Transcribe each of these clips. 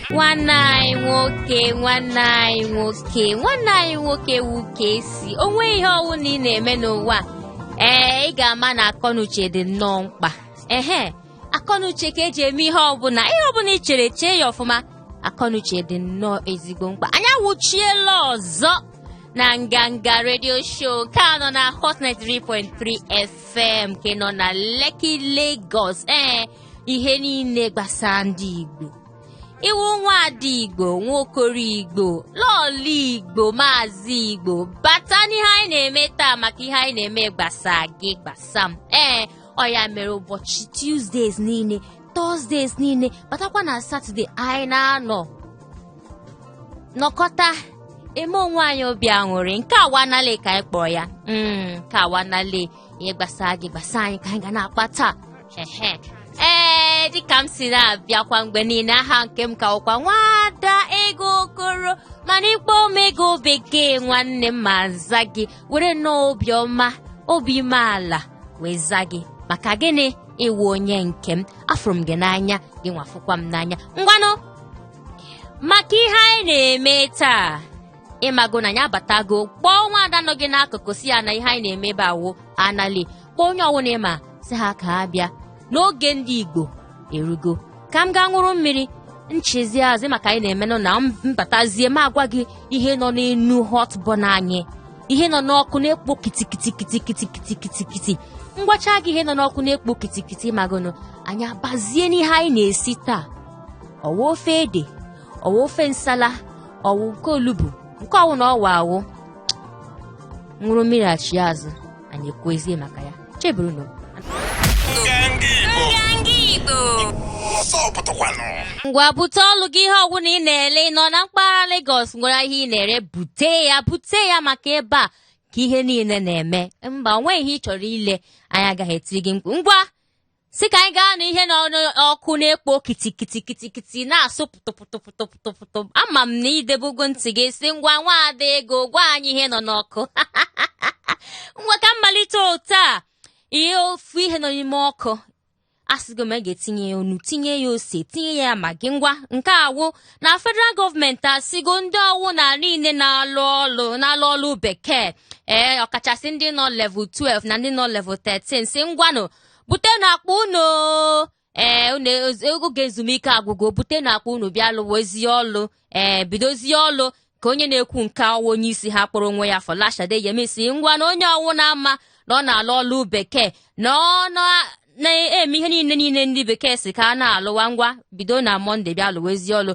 nwanne anyị nwoke wuke si onwe ihe ọwụ na ị na-eme n'ụwa ị ga-ama na akọnuche dị nnọọ mkpa akọnuche ka eji eme ihe ọbụla ị chere chee ya ọfụma akọnuche dị nnọọ ezigbo mkpa anyị awụchiela ọzọ na nganga radio show ka nọ na Hot 93.3 FM ke nọ na Lekki Lagos ihe niile gbasara ndị Igbo iwu nwaadị Igbo nwokoro Igbo lọọlụ Igbo maazị Igbo bata n'ihe anyị na-eme taa maka ihe anyị na-eme gbasa gị gbasam ọ ya mere ụbọchị Tuesdays niile Thursdays niile batakwa na Saturday anyị na-anọ nọkọta eme onwe anyị obi aṅụrị nke awanale ka anyị kpọrọ ya nke awanale ihe gbasa gị gbasa anyị ka anyị ga na-akpa taa dịka m si na-abịakwa mgbe niile aha nke m ka ọkwa Nwada Ego Okoro mana ikpe omego bekee nwanne m ma za gị were n'obi ọma obi umeala wee za gị maka gịnị ịwụ onye nke m afụrụ m gị n'anya gị nwafụkwa m n'anya ngwanụ maka ihe anyị na-eme taa ịmago na ya abatago kpọọ Nwada nọ gị n'akụkụ si ya na ihe anyị na-eme ebe awụ anali kpọọ onye ọwụna ịma si ha ka ha bịa n'oge ndị Igbo erugo ka m gaa ṅụrụ mmiri nchezi azị maka anyị na-emenụ na mbatazie m agwa gị ihe nọ n'enu hot burn anyị ihe nọ n'ọkụ na-ekpo kitikiti ngwacha gị ihe nọ n'ọkụ na-ekpo kitikiti magono anyị abazie n'ihe anyị na-esi taa ọwa ofe ede ọwa ofe nsala ọwụ nke olubu nke ọwụ na ọwa awụ ṅụrụ mmiri achị azụ anyị ekwezie maka ya cheburu no ngwa bute ọlụ gị ihe ọgwụna ị na-ele nọ na mpaghara Lagos nwere ihe ị na-ere bute ya maka ebe a ka ihe niile na-eme mba onwe ihe ị chọrọ ile anyị agaghị etiri gị mkpu ngwa si ka anyị gaa na ihe n'ọkụ na-ekpo kitikiti na-asụ pụtụpụtụpụtụpụtụ ama m na idebugo ntị gị si ngwa Nwada Ego gwa anyị ihe nọ n'ọkụ ngwa ka mmalite taa ihe ofu ihe nọ n'ime ọkụ asịgo m ga-etinye ya onu tinye ya ose tinye ya magi ngwa nke awụ na federal gọọmenti asịgo ndị ọwụ na niile na-alụ ọlụ bekee ọkachasị ndị nọ level 12 na ndị nọ level 13 si ngwanụ bute na akpa unu oge ezumike agwụgo bute na akpa unu bịa lụwezie ọlụ bidozie ọlụ ka onye na-ekwu nke awụ onye isi ha kpọrọ onwe ya Folashade Yemisi ngwa na onye ọwụ na-ama na ọ na-alụ ọlụ bekee na ọ na-eme ihe niile ndị bekee si ka a na-alụwa ngwa bido na Mọnde bịa lụwezi ọlụ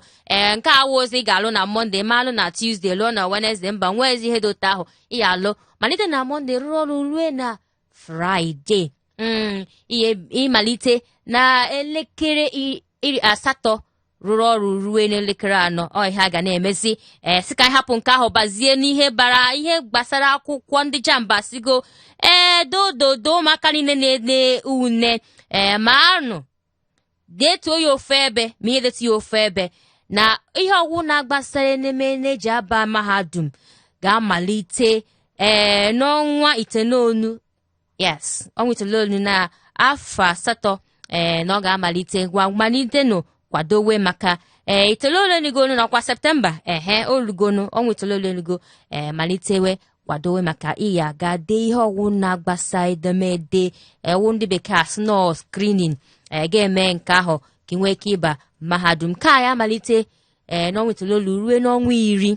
nke awụ ozi ga-alụ na Mọnde ma alụ na Tuesday lụọ na Wednesday mba nwezi ihe dote ahụ ihe alụ malite na Mọnde rụọ ọrụ rue na Friday ihe ịmalite na elekere 8 rụrụ ọrụ ruo n'elekere 4 ọhịa ga na-emezi si ka anyị hapụ nke ahụ bazie n'ihe bara ihe gbasara akwụkwọ ndị jamba sigo dododo ụmụaka niile na-ede une ma anụ detuo ya ofu ebe ma ihe detu ya ofu ebe na ihe ọgwụ na-agbasara n'eme na-eji aba mahadum ga-amalite n'ọnwa itoolu ọnwa itoolu na afọ 8 na ọ ga-amalite malitenụ kwadowe maka itoolu nigonu n'ọkwa Septemba olugonu ọnwa itoolu nigo malitewe kwadowe maka iya ga dee ihe ọgwụ na-agbasa edemede ewu ndị bekee asị screening ga-eme nke ahụ ka ị nwee ike ịba mahadum ka ya malite n'ọnwa itoolu ruo n'ọnwa 10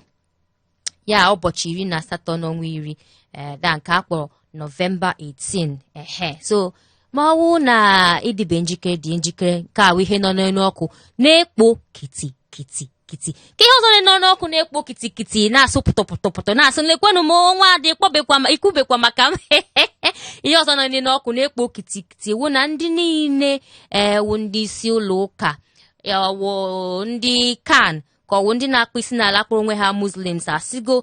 ya ụbọchị 18 n'ọnwa 10 da nke akpọrọ November 18 so ma ọ wụ na ịdịbe njikere dị njikere ka awụ ihe nọ n'elu ọkụ na-ekpo kitikiti ka ihe ọzọ nọ n'ọkụ na-ekpo kitikiti na-asụ pụtọpụtọpụtọ na-asụ lekwanụ m Nwada ikwubekwa maka m ihe ọzọ nọ n'ọkụ na-ekpo kitikiti wụ na ndị niile wụ ndị isi ụlọ ụka wụ ndị kan ka ọwụ ndị na-akpụ isi n'ala kpọrọ onwe ha Muslims asịgo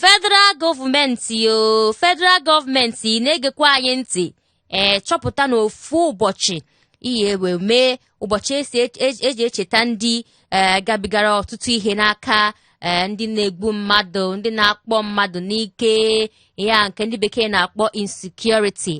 federal gọọmenti na-egekwa anyị ntị chọpụta n'ofu ụbọchị ihe wee mee ụbọchị eji echeta ndị gabigara ọtụtụ ihe n'aka ndị na-egbu mmadụ ndị na-akpọ mmadụ n'ike ya nke ndị bekee na-akpọ insecurity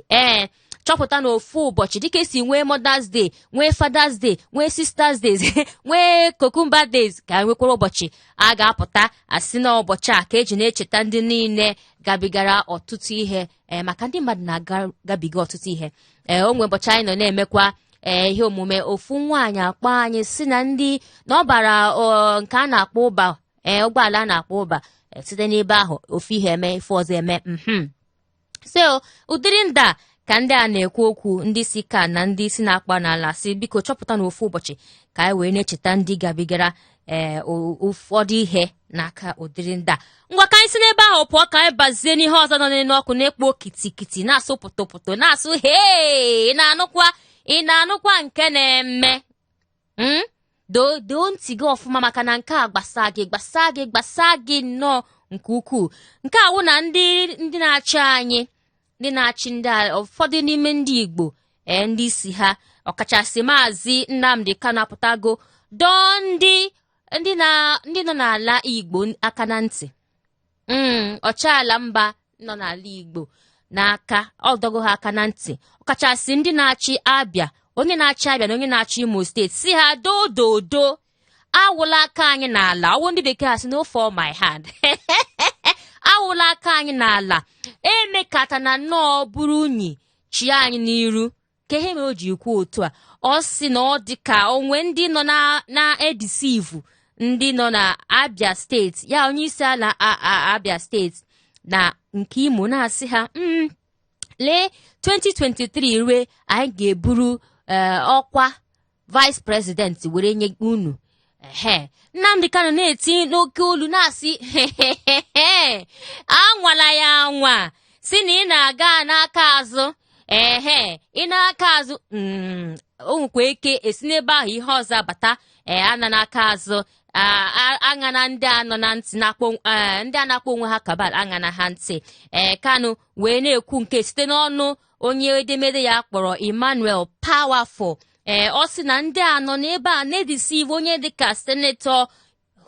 chọpụta na ofu ụbọchị dịka esi nwee Mother's Day, nwee Father's Day, nwee Sisters Days, nwee Cucumber Days, ka nwekwara ụbọchị a ga-apụta asị na ụbọchị a ka eji na-echeta ndị niile gabigara ọtụtụ ihe maka ndị mmadụ na-agabiga ọtụtụ ihe. Onwe ụbọchị anyị nọ na-emekwa ihe omume ofu nwaanyị akpọ anyị si na ndị na ọ bara nke a na-akpọ ụba ụgbọala a na-akpọ ụba site n'ebe ahụ ofu ihe eme ife ọzọ eme so ụdịrị nda ka ndị a na-ekwu okwu ndị si ka na ndị si na-akpa n'ala si biko chọpụta na ofu ụbọchị ka anyị wee na-echeta ndị gabigara ụfọdụ ihe n'aka ụdịrị nda. Ngwa ka anyị si n'ebe ahụ pụọ ka anyị bazie n'ihe ọzọ nọ n'elu ọkụ na-ekpo kitikiti na-asụ pụtụpụtụ na-asụ ị na-anụkwa nke na-eme doo ntị gị ọfụma maka na nke a gbasa gị nnọọ nke ukwuu. Nke a wụ na ndị na-achị anyị, ndị na-achị ndị ụfọdụ n'ime ndị Igbo ndị isi ha ọkachasị Maazị Nnamdi Kanu apụtago dọọ ndị nọ n'ala Igbo aka na ntị. Ọchịala mba nọ n'ala Igbo n'aka ọdọgo ha aka na ntị ọkachasị ndị na-achị Abịa, onye na-achị Abịa na onye na-achị Imo steeti si ha dododo awụla aka anyị n'ala. Ọwụ ndị bekee asị no for my hand awụla aka anyị n'ala emekata na nnọọ bụrụ unyi chi anyị n'iru ka ihe mere o ji kwu otu a. Ọ sị na ọ dị ka onwe ndị nọ na-edisivu ndị nọ na Abia steeti, ya onye isi ala Abia steeti na nke Imo na-asị ha lee 2023 rue anyị ga-eburu ọkwa vice president were nye unu. Nnamdi Kanu na-eti n'oke olu na-asị anwala ya anwa si na ị na-aga n'aka azụ ị na-aka azụ o nwekwa eke esi n'ebe ahụ ihe ọzọ abata ana n'aka azụ aṅana ndị anọ na ntị ndị a na-akpọ onwe ha kabal aṅana ha ntị. Kanu wee na-ekwu nke site n'ọnụ onye edemede ya kpọrọ Emmanuel Powerful. Ọ sị na ndị anọ n'ebe a na-edisive onye dịka Senetọ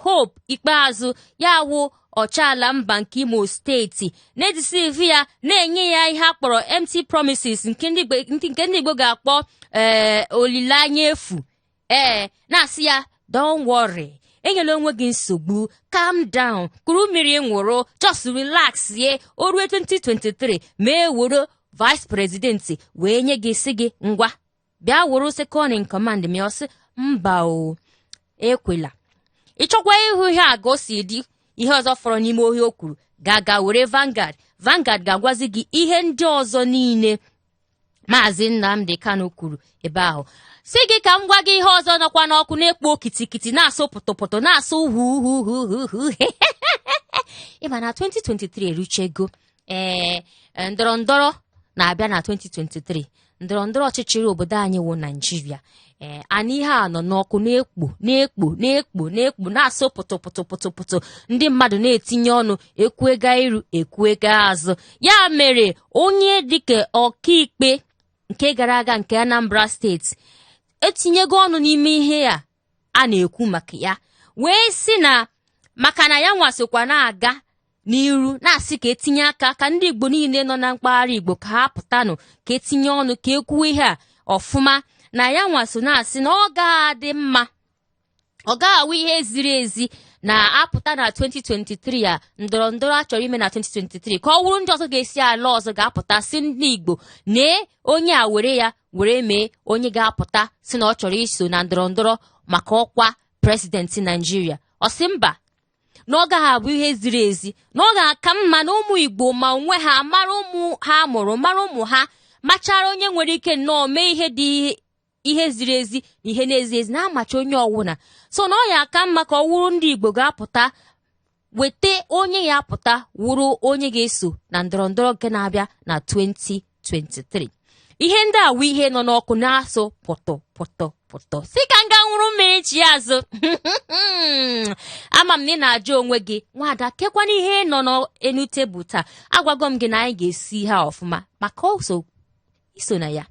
Hope Ikpeazụ ya wụ ọchịala mba nke Imo steeti na-edisive ya na-enye ya ihe a kpọrọ empty promises nke ndị Igbo ga-akpọ olileanya efu. Na-asị ya don't worry, enyela onwe gị nsogbu, calm down, kuru mmiri nwụrụ, just relax ye o ruo 2023 mee woro vice president wee nye gị si gị ngwa bịa woro second in command ma ọsị mba o ekwela. Ịchọkwa ihu ihe a gosi dị ihe ọzọ fọrọ n'ime ohi o kwuru ga were Vanguard ga-agwazi gị ihe ndị ọzọ niile Maazị Nnamdi Kanu kwuru ebe ahụ. Si gị ka m gwa gị ihe ọzọ nọkwa n'ọkụ na-ekpo kitikiti na-asụ pụtụpụtụ na-asụ hu ịma na 2023 eruchego. Ndọrọndọrọ na-abịa na 2023. Ndọrọndọrọ ọchịchịrị obodo anyị wụ Naịjirịa. Anyị ihe a nọ n'ọkụ na-ekpo na-asụ pụtụpụtụ ndị mmadụ na-etinye ọnụ ekwuega iru ekwuega azụ. Ya mere onye dịka ọkaikpe nke gara aga nke Anambra steeti etinyego ọnụ n'ime ihe a na-ekwu maka ya wee sị na maka na ya nwasịkwa na-aga n'iru na-asị ka etinye aka ka ndị Igbo niile nọ na mpaghara Igbo ka ha pụtanụ ka etinye ọnụ ka ekwuo ihe a ọfụma na ya nwaso na-asị na ọ ga-adị mma, ọ ga-awụ ihe ziri ezi na apụta na 2023 a ndọrọndọrọ a chọrọ ime na 2023 ka ọ wụrụ ndị ọzọ ga-esi ala ọzọ ga-apụta si ndị Igbo nee onye a were mee onye ga-apụta si na ọ chọrọ iso na ndọrọndọrọ maka ọkwa presidenti Naijiria. Ọ sị mba na ọ gaghị abụ ihe ziri ezi, na ọ ga-aka mma na ụmụ Igbo ma onwe ha mara ụmụ ha mụrụ mara ụmụ ha machara onye nwere ike nnọọ mee ihe dị ihe ziri ezi na ihe na-ezi ezi na-amacha onye ọwụna. So na ọ ya aka mma ka ọ wụrụ ndị Igbo ga-apụta weta onye ya apụta wụrụ onye ga-eso na ndọrọndọrọ nke na-abịa na 2023. Ihe ndị a wụ ihe nọ n'ọkụ na-asụ pụtọ si ka nga nwụrụ mmiri chi azụ. Ama m na ị na-ajụ onwe gị nwada kekwana ihe nọ n'enu tebụl taa. Agwago m gị na anyị ga-esi ha ọfụma maka iso na ya.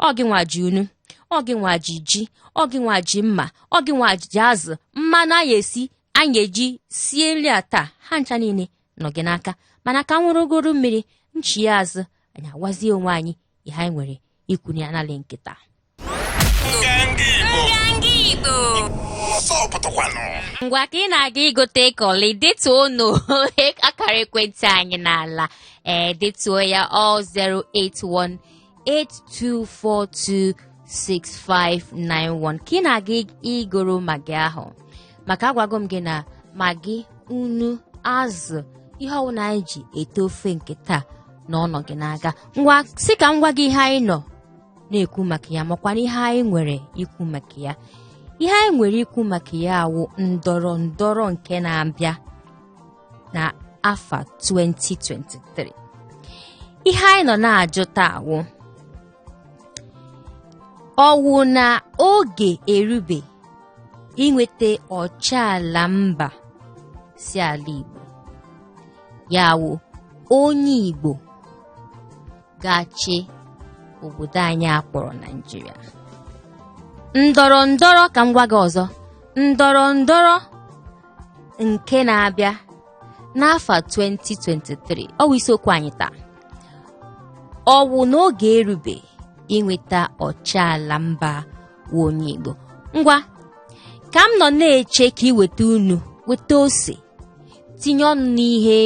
Ọ gị nwa ji unu, ọ gị nwa ji ji, ọ gị nwa ji mma, ọ gị nwa ji azụ mmanụ anyị eji sie nri a taa ha ncha niile nọ gị n'aka. Mana ka nwụrụgoro mmiri nchi ya azụ anyị awazie onwe anyị ihe anyị nwere ikwunye ya n'ala nkịta. Ngwa ka ị na-aga igote kọlị detuo unu akara ekwentị anyị n'ala detuo ya 08182426591 ka ị na-aga igoro magi ahụ maka agwago m gị na magi unu azụ ihe ọwụna anyị ji ete ofe nke taa na ọnọ gị na-aga ngwa si ka m gwa gị ihe anyị nọ na-ekwu maka ya makwana ihe anyị nwere ikwu maka ya. Ihe anyị nwere ikwu maka ya awụ ndọrọ ndọrọ nke na-abịa na afọ 2023. Ihe anyị nọ na-ajụ taa ọwụ na oge erube inweta ọchịala mba si ala Igbo, ya wụ onye Igbo ga-achị obodo anyị akpọrọ Naịjirịa. Ndọrọ ndọrọ ka m gwa gị ọzọ, ndọrọ ndọrọ nke na-abịa n'afọ 2023 ọ bụ isiokwu anyị taa. Ọ bụ n'oge erube inweta ọchịala mba onye Igbo. Ngwa ka m nọ na-eche ka iweta unu weta ose tinye ọnụ n'ihe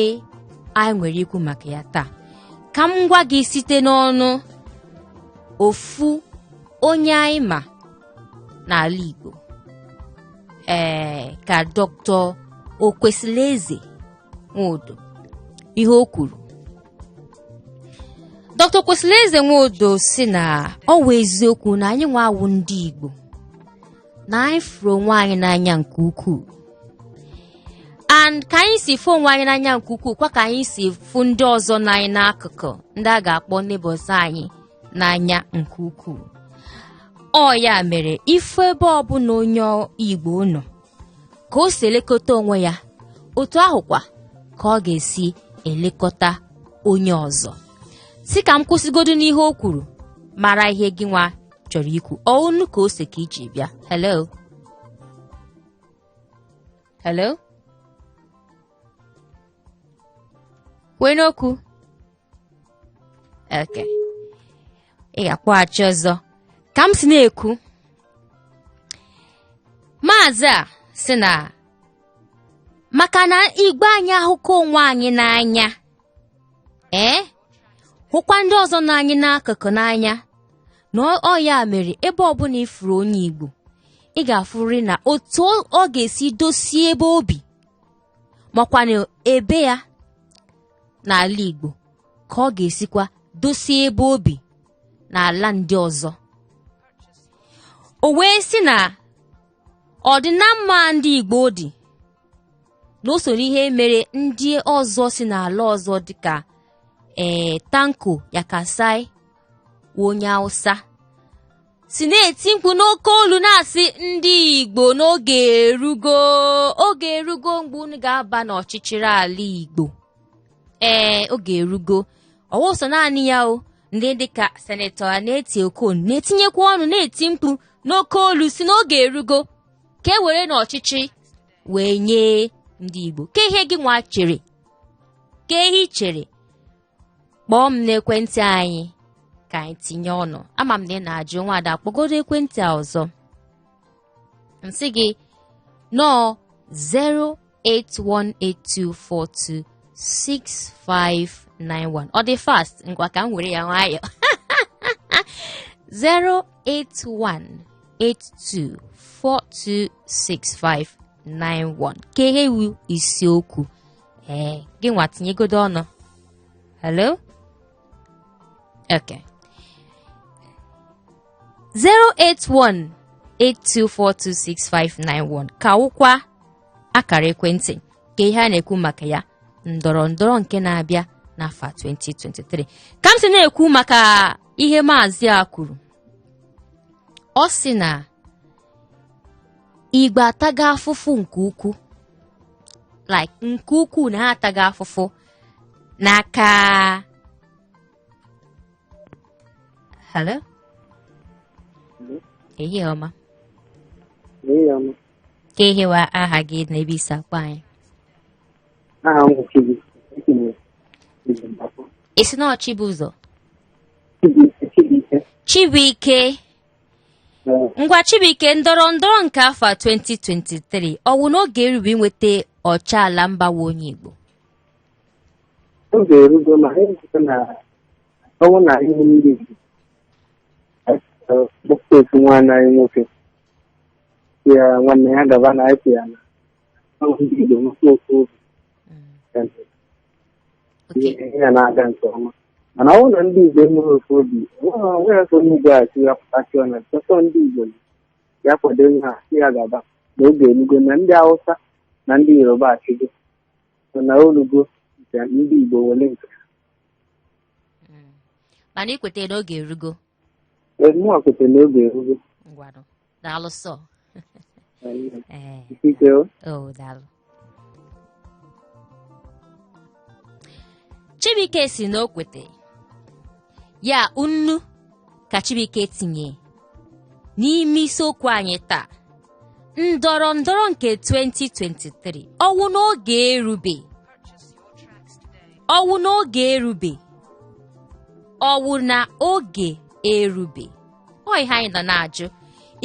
anyị nwere ikwu maka ya taa, ka m gwa gị site n'ọnụ ofu onye anyị ma n'ala Igbo ka Dr. Okwesilieze Nwodo ihe o kwuru. Dr. Okwesilieze Nwodo si na ọ wụ eziokwu na anyị nwaawụ ndị Igbo na anyị fụrụ onwe anyị n'anya nke ukwuu, and ka anyị si fụ onwe anyị n'anya nke ukwuu kwa ka anyị si fụ ndị ọzọ n'anyị n'akụkụ ndị a ga-akpọ neighbors anyị n'anya nke ukwuu. Ọ ya mere ife ebe ọbụla onye Igbo nọ ka o si elekọta onwe ya, otu ahụkwa ka ọ ga-esi elekọta onye ọzọ. Si ka m kwụsịgodu n'ihe o kwuru mara ihe gị nwa chọrọ ikwu. Ọnụ ka o si ka iji bịa. Hello? Hello? Kwee n'okwu. Okay. Ị ga-akpọghachi ọzọ. Ka m si na-ekwu, maazị a si na maka na Igbo anyị ahụkọ onwe anyị n'anya, hụkwa ndị ọzọ n'anyị n'akụkụ n'anya, na ọ ya mere ebe ọbụla ifuru onye Igbo ị ga-afụrị na otu ọ ga-esi dosie ebe obi makwana ebe ya n'ala Igbo ka ọ ga-esikwa dosie ebe obi n'ala ndị ọzọ. O wee si na ọdịnamma ndị Igbo dị na o soro ihe mere ndị ọzọ si n'ala ọzọ dịka Tanko Yakasai onye Hausa si na-eti mkpu n'oke olu na-asị ndị Igbo n'oge erugo mgbe unu ga-aba n'ọchịchịrị ala Igbo. Oge erugo ọwụsọ naanị ya ndị dịka Senetọ na-eti Okon na-etinyekwa ọnụ na-eti mkpu n'oke olu si n'oge erugo ka e were n'ọchịchị wee nye ndị Igbo. Ka ihe gị nwa chere, ka ihe chere, kpọọ m n'ekwentị anyị ka anyị tinye ọnụ. Ama m na ị na-ajụ nwada kpọgodo ekwentị a ọzọ. Nsị gị nọọ 08182426591. Ọ dị fast, ngwa ka m were ya nwayọ. 08182426591. Ka ihe wu isiokwu gị nwa tinyegodo ọnụ. Hello? Okay. 08182426591 ka wụkwa akara ekwentị ka ihe a na-ekwu maka ya ndọrọ ndọrọ nke na-abịa n'afọ 2023. Ka m si na-ekwu maka ihe maazị a kwuru, ọ sị na Igbo ataga afụfụ nke ukwuu, like nke ukwuu na ha ataga afụfụ n'aka. Hello? Ehihie ọma. Ka ehiwa aha gị na ebe isi akpa anyị. Isi na Chibụzọ. Chibuike ngwa Chibuike ndọrọndọrọ nke afọ 2023 ọwụ n'oge erubu inweta ọcha ala mbawa onye Igbo oge erugo ma ịhụta na ọnwụ na ihe ndị Igbo kpọpụta otu nwanne anyị nwoke ya nwanne ya gaba na ịpụ ya na ndị Igbo nwekwa otu obi ihe na-aga nke ọma mana ọ na ndị Igbo enweghị ofu obi nwere so onye Igbo achị ya pụtachi ọna chọsọ ndị Igbo ya kwado ihe ha si ya gaba na oge erugo na ndị Hausa na ndị Yoruba achịgo na orugo nke ndị Igbo were nke mana ikwete n'oge erugo mụnwa kwete n'oge erugo ngwanụ daalụ sọ daalụ Chibuike si na o kwete ya nnu ka Chibuike tinye n'ime isiokwu anyị taa ndọrọndọrọ nke 2023 ọwụ n'oge erube ọwụ na oge erube ọ ihe anyị nọ na-ajụ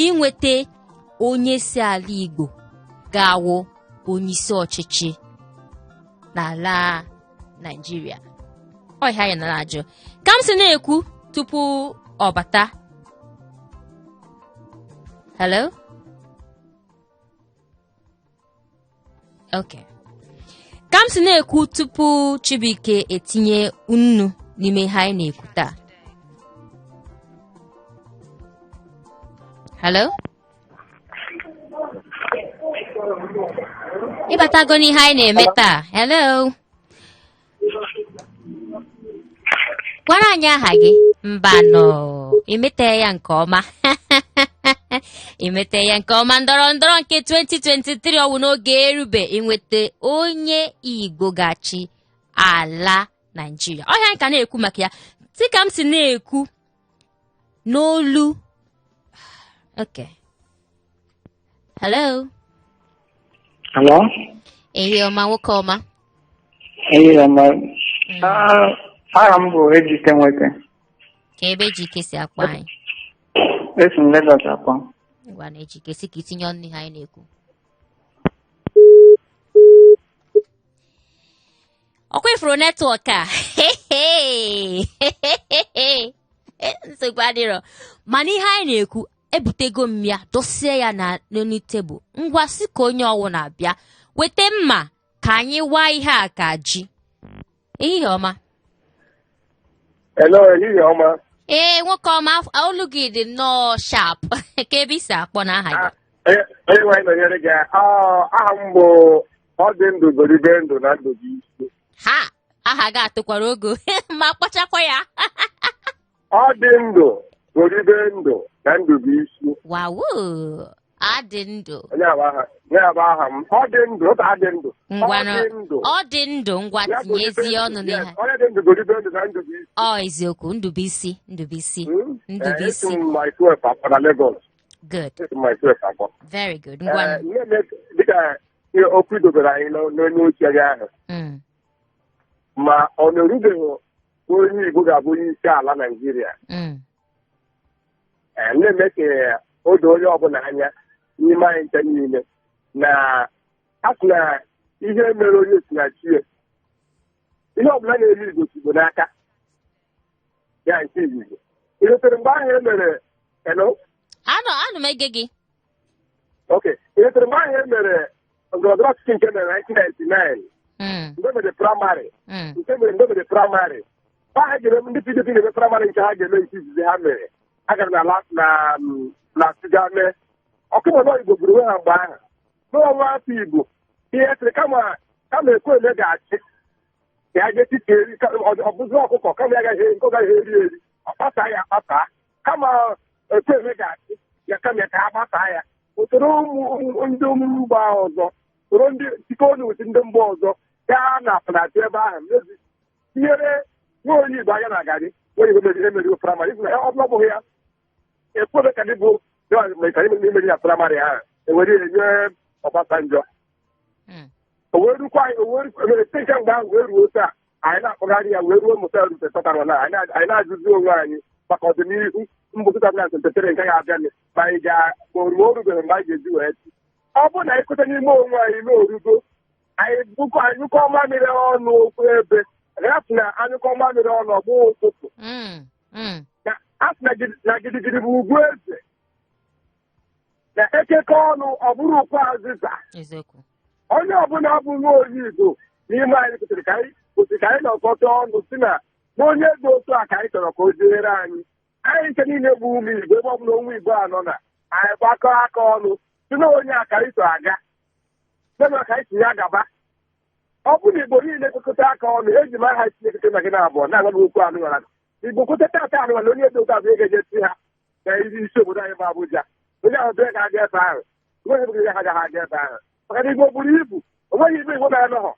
inweta onye si ala Igbo ga-awụ onye isi ọchịchị n'ala Naịjirịa ọ ihe anyị nọ na-ajụ ka m si na-ekwu tupu ọ bata hello okay ka m si na-ekwu tupu Chibuike etinye nnu n'ime ihe anyị na-ekwu taa hello ịbatago n'ihe anyị na-eme taa hello gwara anyị aha gị mbanụ imete ya nke ọma imete ya nke ọma ndọrọndọrọ nke 2023 ọwụ n'oge erube inweta onye Igbo ga-achị ala Naịjirịa ọhịa anyị ka na-ekwu maka ya dịka m si na-ekwu n'olu okay hello ehi ọma nwoke ọma ehi ọma aha m bụ Ejike Nweke ka ebe Ejike si akpọ anyị esi m Lagos akpọ ngwa na Ejike si ka itinye ọnụ ihe anyị na-ekwu ọkwa ifuru netwọk a nsogbu adịrọ mana ihe anyị na-ekwu ebutego m ya dosie ya na n'elu tebụl ngwa si ka onye ọwụ na-abịa weta mma ka anyị waa ihe a ka ji ehihie ọma hello ehihie ọma nwoke ọma olu gị dị nnọọ sharp ka ebe isi akpọ na aha gị onye nwanyị nọnyere gị aha m bụ ọ dị ndụ goribe ndụ na ndụ gị isi ha aha gị atụkwara ogo ma kpọchakwa ya ọ dị ndụ goribe ndụ na ndụ gị isi wawo adị ndụ onye abụ aha m ọ dị ndụ oge adị ndụ ọ dị ndụ ngwa tinyezi ọnụ n'ihe onye dị ndụ goribe ndụ na ndụ gị isi eziokwu Ndubuisi my 12 akpọ na Lagos good my 12 akpọ very good ngwa dịka okwu idobere anyị n'onye ochie gị ahụ ma ọ na-erubeghị onye Igbo ga-abụ onye isi ala Naịjirịa na-eme ka o doo onye ọbụla anya n'ime anyị nche niile na a sị na ihe mere onye si na chie ihe ọbụla na-eri Igbo Igbo n'aka ya nke Igbo iletere mgbe ahụ e mere anụ m ege gị oke iletere mgbe ahụ e mere ndọrọndọrọ ọchịchị nke mere 1999 mgbe mere praịmarị mgbe mere praịmarị ha ga-eme ndị PDP na-eme praịmarị nke ha ga-eme nke izizi ha mere a gara na Suga mee ọkụmọnọ Igbo buru onwe ha mgbe ahụ n'ọnwa afọ Igbo ihe sịrị kama Ekwueme ga-achị ka ya ga-etiti eri ọbụzụ ọkụkọ kama ya gaghị eri ọkpata ya akpata kama Ekwueme ga-achị ya kama ka ha gbata ya usoro ndị mba ọzọ soro ndị tikọnuti ndị mba ọzọ gaa na apụnati ebe ahụ mezi tinyere nwa onye Igbo anya na agadi onye Igbo emerigo praịmarị ọ bụghị ya Ekwueme ka dị bụ imeri ya praịmarị ahụ enwere enye Ọbasanjọ o wee rukwa anyị steeti mgbe ahụ wee ruo taa anyị na-akpọgharị ya wee ruo mụta rute tọtara na anyị na-ajụzi onwe anyị maka ọdịnihu mbụ 2023 nke ga-abịa ma anyị ga-oruo orubeghị mgbe anyị ga-eji wee chi. Ọ bụrụ na anyị kweta n'ime onwe anyị n'orugo anyị bụkọ anyụkọ mamịrị ọnụ okwu ebe rapụ na anyụkọ mamịrị ọnụ ọgbụ ụtụtụ a sị na gidigidi bụ ugwu eze na ekekọ ọnụ ọ bụrụ ụkwa azịza. Onye ọbụla bụ nwa onye Igbo n'ime anyị kwesịrị ka anyị nọkọta ọnụ si na onye dị otu a ka anyị chọrọ ka o jeere anyị nke niile bụ ụmụ Igbo ebe ọ bụla onwe Igbo anọ na anyị gbakọ aka ọnụ si na onye a ka anyị so aga dema ka anyị si ya gaba. Ọ bụ na Igbo niile kekọta aka ọnụ eji m aha Chineke na gị na abụọ na-agba okwu anụmanụ Igbo kwetata ata anụmanụ onye dị otu abụ ga-eje si ha na isi obodo anyị bụ Abuja onye ahụ bịa ga-aga ebe ahụ onweghị ebe ga aga ebe ahụ maka na Igbo buru ibu onweghị ibe Igbo na-anọghọ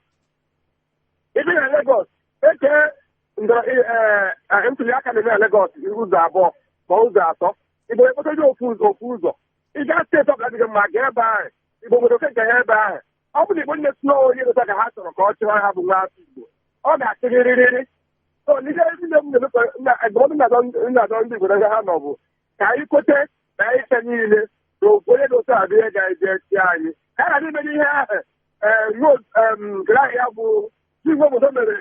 ibi na Legọs eke ntuli aka na-eme na Legọs ụzọ abụọ ma ụzọ atọ Igbo ekpetaghị ofu ụzọ ịga steeti ọbụla dịghị mma gaa ebe ahụ Igbo nwere oke nke ya ebe ahụ ọ bụ na Igbo nne tụọ onye dota ka ha chọrọ ka ọ chịrị ha bụ nwa afọ Igbo ọ ga-achịrịrịrị n'ihe ndụmọdụ na-adọ ndị Igbo n'ebe ha nọ bụ ka anyị kwete na anyị ike niile na onye dị otu adịghị ga-eje chi anyị ka a na-ime n'ihe ahụ gara ya bụ igwe obodo mere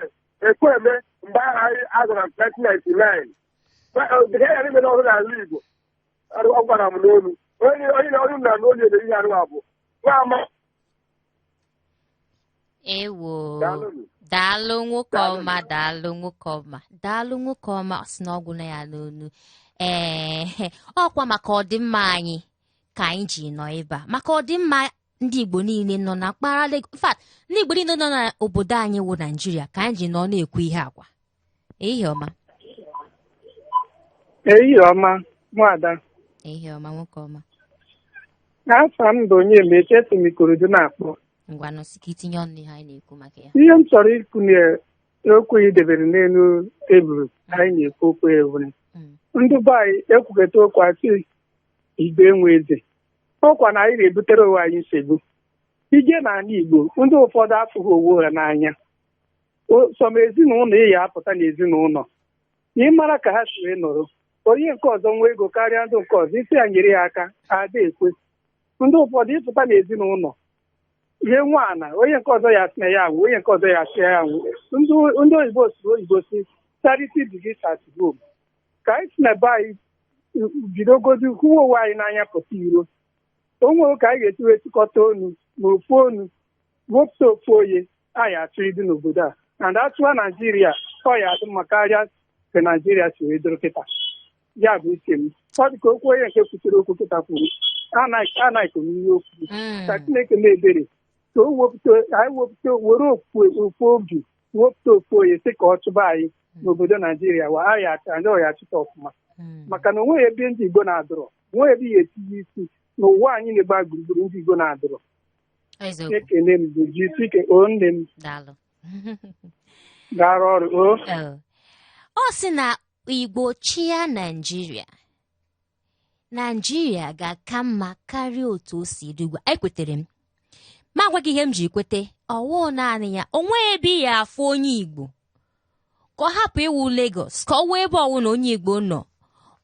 Ekwueme mgbe agha anyị azụra 1999 dịka ya n'ime n'ọrụ n'ala Igbo ọ gwara m n'olu onye na ọrụ na n'olu ede ihe anụ abụ nwa ama ewo daalụ nwoke ọma daalụ nwoke ọma si n'ọgwụ na ya n'onu ọkwa maka ọdịmma anyị ka anyị ji nọ ebe a maka ọdịmma ndị Igbo niile nọ na mpaghara Lagos ndị Igbo niile nọ n'obodo anyị wụ Naijiria ka anyị ji nọ na-ekwu ihe agwa. Ehihie ọma nwada ehihie ọma nwoke ọma afọ m bụ onye Emechesi m Ikorodu na-akpọ ngwanụ sị ka itinye ọnụ ihe anyị na-ekwu maka ya. Ihe m chọrọ ikwu na okwu ị debere n'elu tebụl anyị na-ekwu okwu ewure ndị be anyị ekwukọta okwu asị Igbo enwe eze ọkwa na anyị na-ebutere onwe anyị nsogbu ije n'ala Igbo ndị ụfọdụ afụghị onwe ha n'anya som ezinụlọ ị ya apụta n'ezinụlọ ị mara ka ha si nọrọ onye nke ọzọ nwa ego karịa ndị nke ọzọ isi ya nyere ya aka ada ekwe ndị ụfọdụ ịpụta n'ezinụlọ ihe nwaana onye nke ọzọ ya sị na ya nwụ onye nke ọzọ ya sị ya nwụ ndị oyibo siri oyibo si charity begins at home ka anyị si na be anyị bidogodu hụwa onwe anyị n'anya pụta iro o nwere ka anyị ga-esi wee chịkọta onu na ofu onu wepụta ofu onye anyị achọ ịdị n'obodo a na ndị achụwa Naijiria ọ ya adị mma karịa ka Naijiria si wee dịrị kịta ya bụ isi m ọ dị ka okwu onye nke kwuchiri okwu kịta kwuru anaghị n'ihe okwu ka Chineke na-ebere ka anyị wepụta were ofu obi wepụta ofu onye sị ka ọ chụba anyị n'obodo Naijiria wa anyị ndị ọya achịta ọfụma maka na onweghị ebe ndị Igbo na-adọrọ onweghị ebe ihe etinye isi n'ụwa anyị na-egba gburugburu ndị Igbo na-adọrọ. Ekene m bụ jisi ike nne m gara ọrụ ọ sị na Igbo chia Naijiria ga-aka mma karịa otu o si dị ugbu a. Ekwetere m ma gwa gị ihe m ji kwete ọwụ naanị ya onweghị ebe ya afụ onye Igbo ka ọ hapụ iwu Lagos ka ọ wee ebe ọwụ na onye Igbo nọ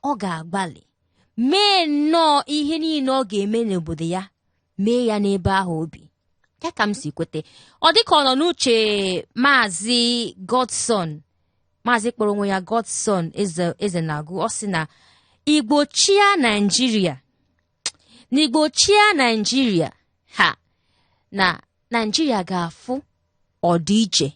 ọ ga-agbalị mee nnọọ ihe niile ọ ga-eme n'obodo ya mee ya n'ebe ahụ obi ya ka m si kwete ọ dị ka ọ nọ n'uche maazị Godson maazị kpọrọ onwe ya Godson eze na-agụ ọ sị na Igbo chia Naijiria ha na Naijiria ga-afụ ọdịiche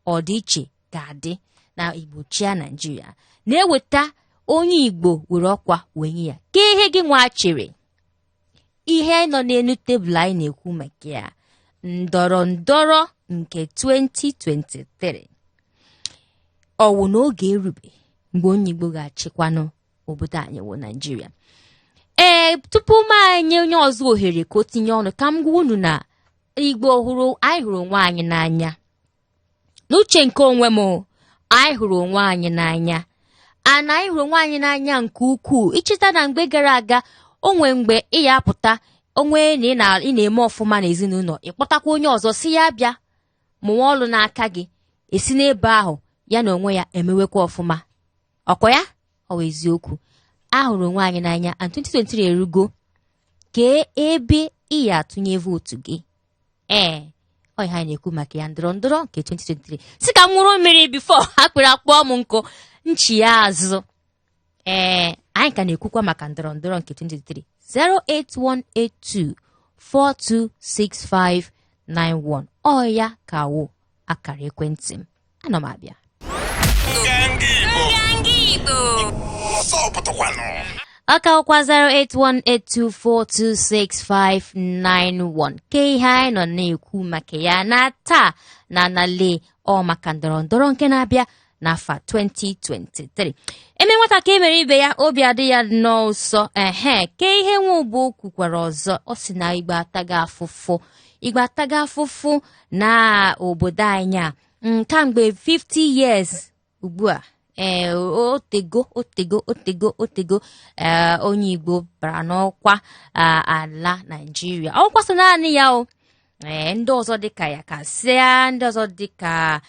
ọdịiche ga-adị na Igbo chia Naijiria na-eweta onye Igbo were ọkwa wenye ya ka ihe gị nwa chere ihe nọ n'elu tebụl anyị na-ekwu maka ya ndọrọ nke 2023 ọwụ n'oge erube mgbe onye Igbo ga-achịkwanụ obodo anyị wụ Naijiria. Tupu m anyị onye ọzọ ohere ka o tinye ọnụ ka m gwa unu na Igbo anyị hụrụ onwe anyị n'anya n'uche nke onwe m anyị hụrụ onwe anyị n'anya anyị hụrụ onwe anyị n'anya nke ukwuu icheta na mgbe gara aga onwe mgbe ị ya apụta onwe na ị na-eme ọfụma n'ezinụlọ ịkpọtakwa onye ọzọ si ya bịa mụwa ọlụ n'aka gị esi n'ebe ahụ ya na onwe ya emewekwa ọfụma ọkwa ya ọ wụ eziokwu ahụrụ nwaanyị n'anya and 2023 erugo kee ebe ị ya atụnye vootu gị ọ ihe anyị na-ekwu maka ya ndọrọndọrọ nke 2023 si ka m ṅụrụ mmiri bifo akpịrị akpọọ m nkụ nchi ya azụ anyị ka na-ekwukwa maka ndọrọndọrọ nke 2023 08182426591 ọ ya ka wụ akara ekwentị m ana m abịa aka ọkwa 08182426591 ke ihe anyị nọ na-ekwu maka ya na taa na nale ọ maka ndọrọndọrọ nke na-abịa n'afọ 2023 eme nwata ka emere ibe ya obi adị ya n'ọsọ ke ihe nwa ugbo kwukwara ọzọ ọ sị na igbe ataga afụfụ na obodo anyị a kamgbe 50 years ugbu a otego onye Igbo bara n'ọkwa ala Naịjirịa ọkwa so naanị ya o ndị ọzọ dịka ya kasịa ndị ọzọ dịka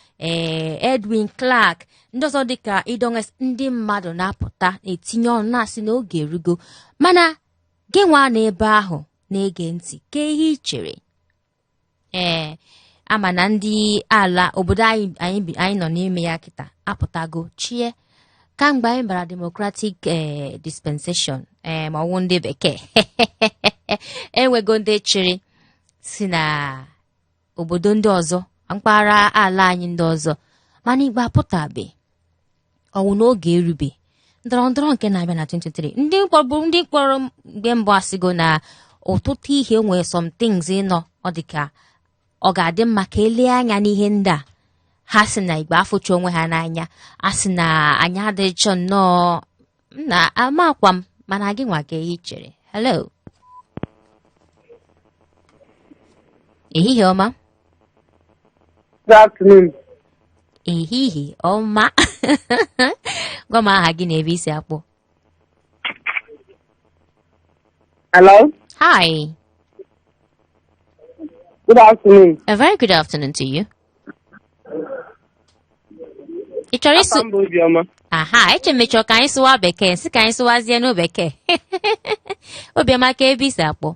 Edwin Clark ndị ọzọ dịka Idonges ndị mmadụ na-apụta na-etinye ọnụ na-asị n'oge erugo mana gị nwa n'ebe ahụ na-ege ntị ka ihe ị chere ama na ndị ala obodo anyị nọ n'ime ya kịta apụtago chie kamgbe anyị bara democratic dispensation ma ọwụ ndị bekee enwego ndị chịrị si na obodo ndị ọzọ mpaghara ala anyị ndị ọzọ mana Igbo apụtabe ọwụ n'oge erube ndọrọndọrọ nke na-abịa na 2023 ndị mkpọrọ mgbe mbụ asịgo na ọtụtụ ihe nwere some things ịnọ ọ dịka ọ ga-adị mma ka elee anya n'ihe ndị a ha sị na Igbo afụcha onwe ha n'anya a sị na anyị adịchọ nnọọ na amakwa m mana gị nwa ka ihe chere. Hello, ehihie ọma. Good afternoon. Ehihie ọma. Gwa m aha gị na ebe isi akpọ. Hello. Hi. Good afternoon. A very good afternoon to you. Ị chọrọ ịsụ? Aha, eche mechọ ka anyị sụwa bekee, si ka anyị sụwazie n'obekee. Obiọma ka ebe isi akpọ.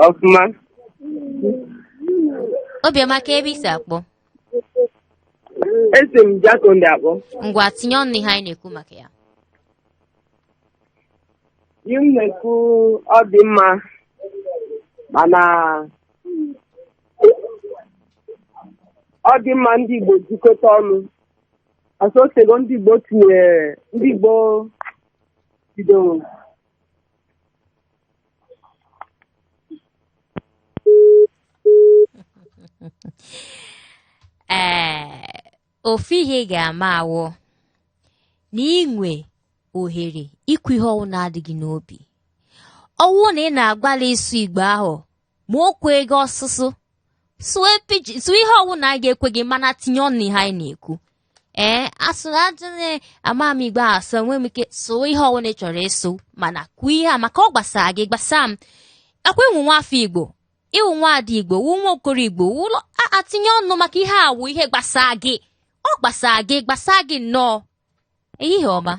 Ọfụma. Obiọma ka ebe isi akpọ. Esi m Jakonde akpọ. Ngwa tinye ọnụ ihe anyị na-ekwu maka ya. Ihe m na-ekwu ọ dị mma mana ọ dị mma ndị Igbo jikọta ọnụ asosego ndị Igbo tinyere ndị Igbo bidoro ofu ihe ga-ama awọ na inwe ohere ikwu ihe ọwụ na-adịghị n'obi ọwụ na ị na-agbalị ịsụ Igbo ahụ ma okwu ego ọsụsụ sụọ ihe ọwụ na a ga-ekwe gị mana tinye ọnụ ihe anyị na-ekwu asụrụ ama m Igbo asụ enwe m ike sụọ ihe ọwụ na ị chọrọ ịsụ mana kwuo ihe a maka ọ gbasara gị gbasa m akwa ịnwụ nwa afọ Igbo ịwụ nwa ada Igbo wu nwa okoro Igbo ụlọ atinye ọnụ maka ihe a wụ ihe gbasa gị ọ gbasa gị nnọọ. Ehihie ọma.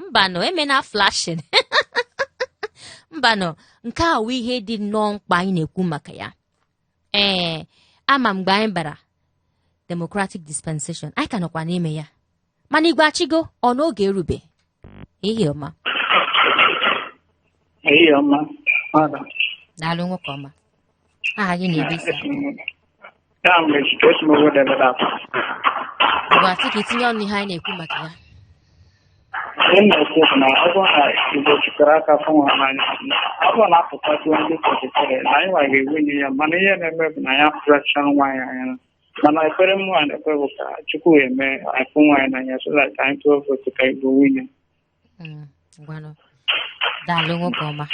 Mbanọ emena flashing. Mbanọ nke a wụ ihe dị nnọọ mkpa anyị na-ekwu maka ya. Ama mgbe anyị bara democratic dispensation anyị ka nọkwa n'ime ya mana Igbo achigo ọ n'oge erube. Ehihie ọma. Ehihie ọma. Daalụ nwoke ọma. Aha gị na-ebe isi. Ngwa sị ka itinye ọnụ ihe anyị na-ekwu maka ya. Ihe m na-ekwu bụ na ọ bụrụ na Igbo jikọrọ aka fụnwa n'anya ọ bụrụ na apụtatụ ndị kọchitere na anyị nwa ga-enwenye ya mana ihe na-eme bụ na ya pụracha nwaanyị anya mana ekpere m nwaanyị na-ekwe bụ ka Chukwu eme afụ nwaanyị n'anya so that anyị tụọ votu ka Igbo nwunye. Daalụ nwoke ọma.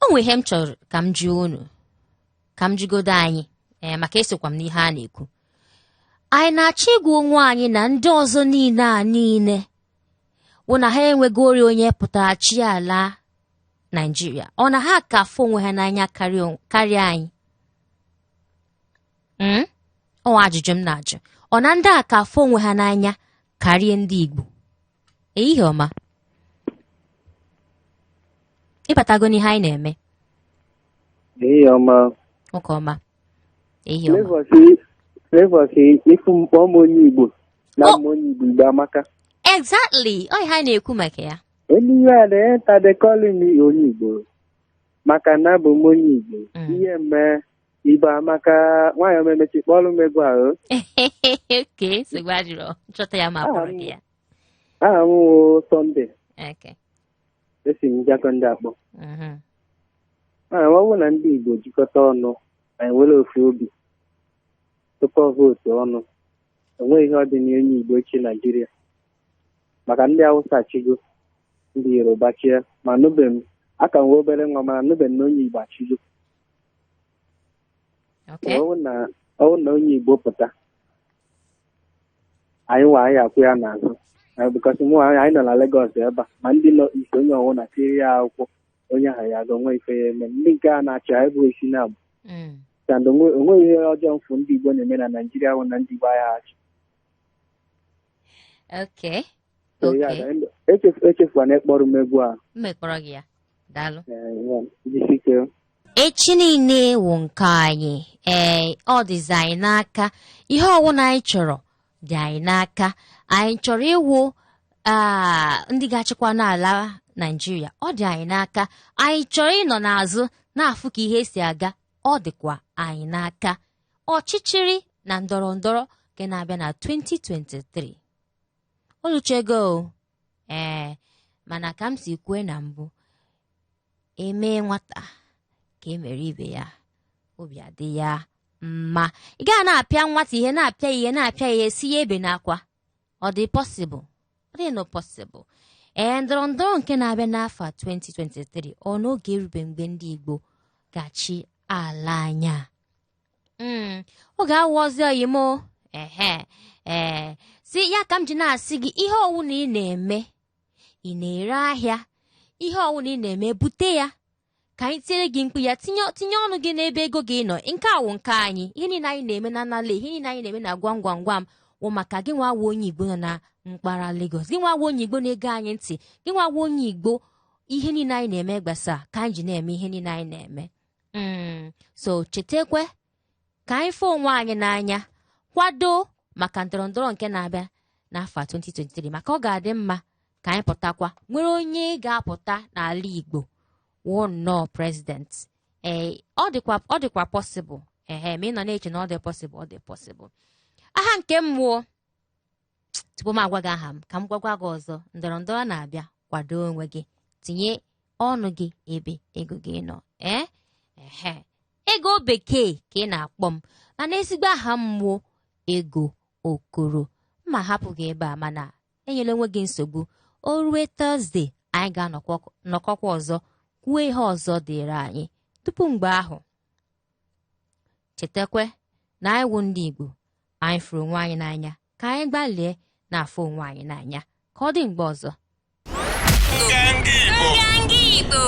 O nwere ihe m chọrọ ka m jụọ unu ka m jụgodo anyị maka esokwa m n'ihe a na-ekwu anyị na-achọ ịgwa onwe anyị na ndị ọzọ niile wụ na ha enweghị ori onye pụtara chi ala Naịjirịa ọ na ha ka afọ onwe ha n'anya karịa anyị. Ọ ajụjụ m na-ajụ. Ọ na ndị a ka afọ onwe ha n'anya karịa ndị Igbo? Ehihie ọma. Ịbatago n'ihe anyị na-eme. Ehihie ọma. Nwoke ọma. Ehihie ọma. Flavor si ifu mkpọ m onye Igbo na m onye Igbo amaka. Exactly. Ọ ihe anyị na-ekwu maka ya. Anywhere they enter, they calling me onye Igbo. Maka na bụ m onye Igbo. Ihe mee Igbo amaka nwanyị omemechi kpọrọ m egwu ahụ. Okay, so gbajuru. Nchọta ya ma kpọrọ gị ya. Aha m wụ Sunday. Okay. Esi m jakọ ndị akpọ. Ọ bụ na ndị Igbo jikọta ọnụ anyị nwere ofu obi tụkọ vootu ọnụ, enweghị ihe ọ dị n'onye Igbo chi Naijiria. Maka ndị Hausa chigo, ndị Yoruba chia, ma nụbeghị m aka nwe obere nwa mana nụbeghị na onye Igbo achigo. Ọ bụ na onye Igbo pụta anyị nwa anyị akwụ ya n'azụ bikọsi mụ anyị nọ na Lagos ebe a, ma ndị nọ isi onye ọwụ na tiri ya akwụkwọ onye aha ya ga-onwe ife ya eme. Ndị nke a na-achị anyị bụ isi na-abụ and onweghị ihe ọjọọ mfu ndị Igbo na-eme na Naijiria bụ na ndị Igbo agha achị. Echefukwana ịkpọrọ m egwu a. Mmekpọrọ gị ya. Daalụ. Echi niile wụ nke anyị. Ọ dịzi anyị n'aka. Ihe ọwụna anyị chọrọ dị anyị n'aka. Anyị chọrọ ịwụ ndị ga-achịkwa n'ala Naijiria. Ọ dị anyị n'aka. Anyị chọrọ ịnọ n'azụ na-afụ ka ihe si aga. Ọ dịkwa anyị n'aka. Ọchịchịrị na ndọrọ ndọrọ nke na-abịa na 2023. Oluchego mana ka m si kwue na mbụ, eme nwata ka emere ibe ya, obi adị ya mma. Ị gaa na-apịa nwata ihe na-apịa ihe si ya ebe n'akwa. Ọ dị possible? Ọ dị no possible. Ndọrọ ndọrọ nke na-abịa n'afọ 2023 ọ n'oge erube mgbe ndị Igbo ga-achị ala anya. Ọ ga-awọzi oyimo. Si ya ka m ji na-asị gị, ihe ọwụ na ị na-eme, ị na-ere ahịa, ihe ọwụ na ị na-eme bute ya ka anyị tinyere gị mkpu ya, tinye ọnụ gị n'ebe ego gị nọ. Nke awụ nke anyị, ihe niile anyị na-eme na Nale, ihe niile anyị na-eme na gwam gwam gwam wụ maka gị nwa onye Igbo nọ na mpaghara Lagos, gị nwa onye Igbo na-ege anyị ntị, gị nwa onye Igbo. Ihe niile anyị na-eme gbasa ka anyị ji na-eme ihe niile anyị na-eme. So chetakwe ka anyị fụ onwe anyị n'anya, kwado maka ndọrọndọrọ nke na-abịa n'afọ 2023, maka ọ ga-adị mma ka anyị pụtakwa nwere onye ga-apụta n'ala Igbo wụ nnọọ president. Ọ dịkwa possible. Ma ị nọ na-eche na ọ dị possible, ọ dị possible. Aha nke mmụọ tupu m agwa gị aha m, ka m gwagwa gị ọzọ. Ndọrọndọrọ na-abịa, kwado onwe gị, tinye ọnụ gị ebe ego gị nọ. Ego bekee ka ị na-akpọ m, mana ezigbo aha mmụọ Ego Okoro. Mma hapụ gị ebe a, mana enyela onwe gị nsogbu. O rue Thursday anyị ga-anọkọkwa ọzọ kwuo ihe ọzọ dịrị anyị. Tupu mgbe ahụ, chetakwe na anyị wụ ndị Igbo, anyị fụrụ onwe anyị n'anya, ka anyị gbalịa na-afụ onwe anyị n'anya. Ka ọ dị mgbe ọzọ. Nganga Igbo.